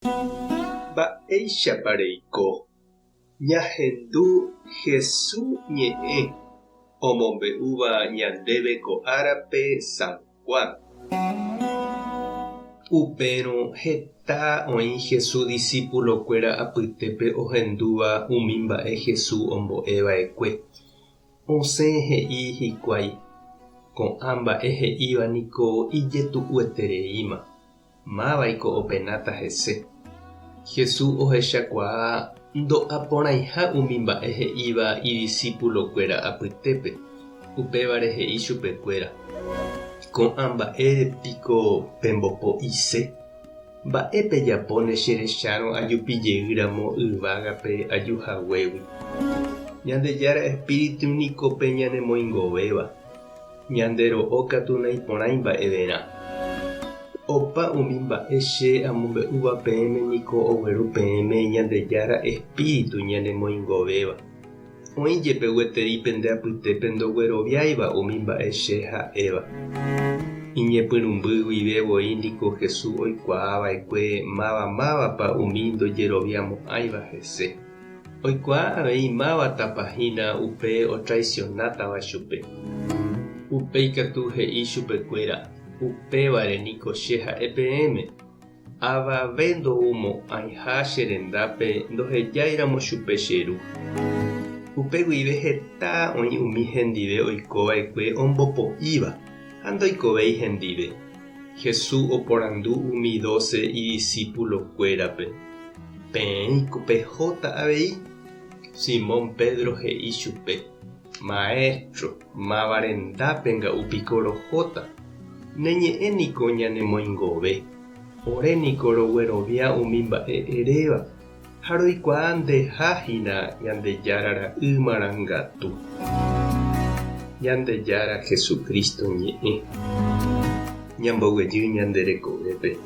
Mba'éichapareiko ñahendu Jesús ñe'ẽ omombe'úva ñandéve ko árape San Juan. Upérõ heta oĩ Jesús discípulokuéra apytépe ohendúva umi mba'e Jesús ombo'eva'ekue. Osẽ he'i hikuái. Ko'ã mba'e he'íva niko ijetu'uetereíma. Máva'iko openáta hese. Jesús ohechakuaa ndo'aporãiha umi mba'e he'íva idiscípulokuéra apytépe. Upévare he'i chupekuéra: ko'ã mba'érepiko pembopo'ise. Mba'épe japóne cherechárõ ajupijeýramo yvágape ajuhaguégui. Ñandejára espíritu niko pe ñanemoingovéva. Ñandero'ó katu naiporãi mba'evérã. Opa umi mba'e che amombe'úva peẽme niko ogueru peẽme Ñandejára espíritu ñanemoingovéva. Oĩjepe gueterípe nde apytépe ndogueroviáiva umi mba'e che ha'éva. Iñepyrũmbýguivevoi niko Jesús oikuaava'ekue mávapa umi ndojeroviamo'ãiva hese. Oikuaa avei mávatapahína upe otraicionátava chupe. Upéi katu he'i chupekuéra: upévare niko che ha'e peẽme. Avave ndoúmo'ãiha che rendápe ndohejáiramo chupe che ru. Upe guive heta oĩ umi hendive oikova'ekue ombopo'íva ha ndoikovéi hendive. Jesús oporandu umi 12 idiscípulokuérape: peẽiko pehóta avei. Simón Pedro he'i chupe: Maestro, mávarendápe nga'upiko rohóta. Neñe'ẽniko ñanemoingove. Oréniko roguerovia umi mba'e eréva ha roikuaa ndehahína Ñandejárara ymarangatu. Ñandejára Jesucristo ñe'ẽ ñamboguejy ñande rekovépe.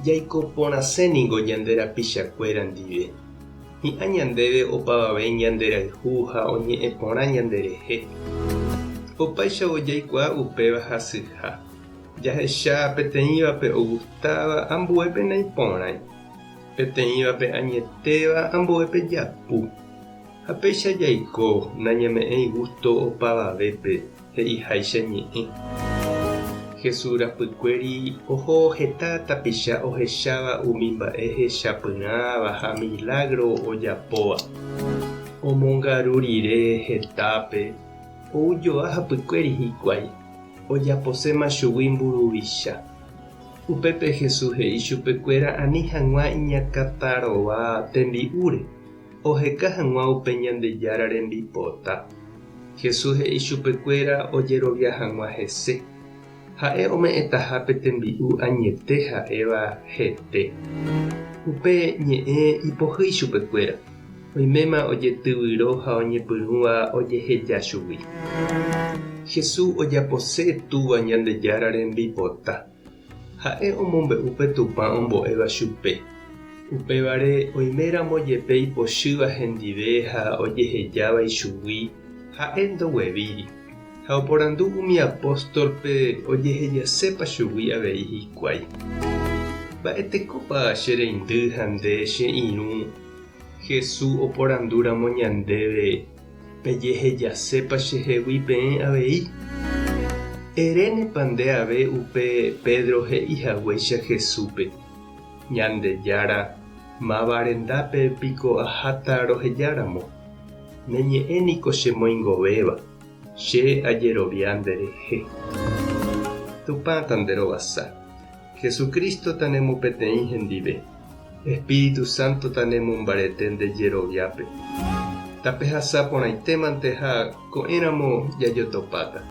Jaiko porãséningo ñande rapichakuéra ndive. Hi'ã ñandéve opavave ñande rayhu ha oñe'ẽ porã ñande rehe. Opaichagua jaikuaa upéva hasyha. Jahecha peteĩvape ogustáva ambuépe naiporãi. Peteĩvape añetéva ambuépe japu. Ha péicha jaiko nañame'ẽ gusto opavavépe he'iháicha ñe'ẽ. Jesús rapykuéri oho heta tapicha ohecháva umi mba'e hechapyrãva ha milagro ojapóva. Omongaru rire hetápe, oujoa hapykuéri hikuái, ojaposéma chugui mburuvicha. Upépe Jesús he'i chupekuéra ani hag̃ua iñakãtarõva tembi'úre. Oheka hag̃ua upe Ñandejára rembipota. Jesús he'i chupekuéra ojerovia hag̃ua hese. Ha'e ome'ẽtahápe tembi'u añete ha'éva hete. Upe ñe'ẽ ipohýi chupekuéra. Oiméma ojetyvyro ha oñepyrũva ojeheja chugui. Jesús ojaposẽ túva Ñandejára rembipota. Ha'e omombe'úpe Tupã ombo'éva chupe. Upévare oiméramo jepe ipochýva hendive ha ojehejávai chugui ha'e ndoguevíri. Ha oporandu umi apóstolpe ojehejasépa chugui avei hikuái. Mba'etekópa che reindy ha nde che irũ Jesús oporandúramo ñandéve pejehejasépa chehegui peẽ avei. Erénepa nde ave upe Pedro he'ihaguéicha Jesúspe: Ñandejára, mávarendápe piko aháta rohejáramo. Neñe'ẽniko chemoingovéva. Che ajerovia nderehe. Tupãta nderovasa. Jesucristo tanemu peteĩ hendive. Espíritu Santo tanemu mbarete ndejeroviápe. Tapehasa porãitémante ha ko'ẽramo jajotopáta.